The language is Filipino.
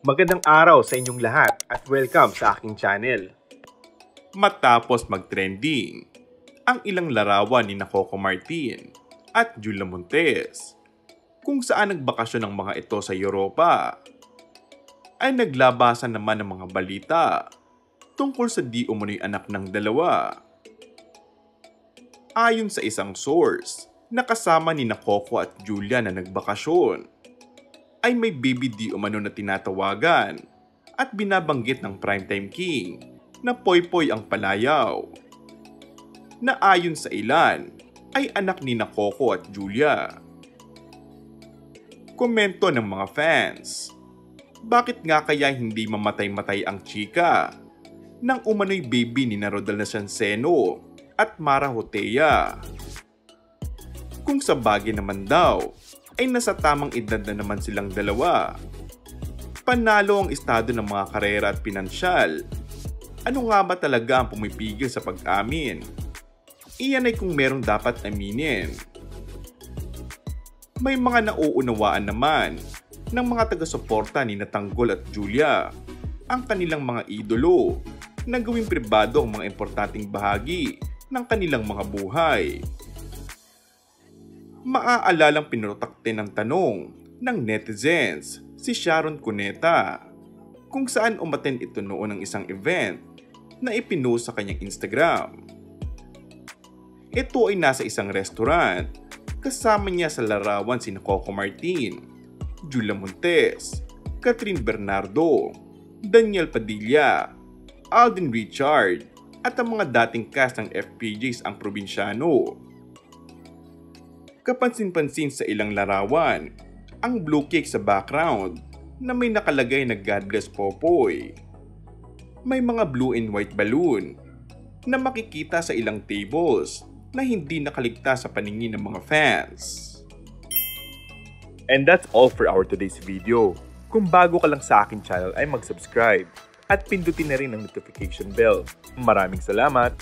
Magandang araw sa inyong lahat at welcome sa aking channel. Matapos mag-trending ang ilang larawan ni Coco Martin at Julia Montes kung saan nagbakasyon ang mga ito sa Europa, ay naglabasan naman ng mga balita tungkol sa di umano'y anak ng dalawa. Ayon sa isang source na kasama ni Coco at Julia na nagbakasyon, ay may baby di umano na tinatawagan at binabanggit ng Primetime King na Poy-Poy ang palayaw, na ayon sa ilan ay anak ni Coco at Julia. Komento ng mga fans, bakit nga kaya hindi mamatay-matay ang chika nang umano'y baby ni Rodel Nacianceno at Mara Hotea? Kung sa bagay naman daw, ay nasa tamang edad na naman silang dalawa. Panalo ang estado ng mga karera at pinansyal. Ano nga ba talaga ang pumipigil sa pag-amin? Iyan ay kung merong dapat aminin. May mga nauunawaan naman ng mga taga-suporta ni Tanggol at Julia ang kanilang mga idolo na gawing pribado ang mga importanteng bahagi ng kanilang mga buhay. Maaalalang pinurotakte ng tanong ng netizens si Sharon Cuneta kung saan umattend ito noon ng isang event na ipinost sa kanyang Instagram. Ito ay nasa isang restaurant kasama niya sa larawan sina Coco Martin, Julia Montes, Catherine Bernardo, Daniel Padilla, Alden Richard at ang mga dating cast ng FPJs ang probinsyano. Kapansin-pansin sa ilang larawan ang blue cake sa background na may nakalagay na God bless Popoy. May mga blue and white balloon na makikita sa ilang tables na hindi nakaligtas sa paningin ng mga fans. And that's all for our today's video. Kung bago ka lang sa aking channel ay mag-subscribe at pindutin na rin ang notification bell. Maraming salamat!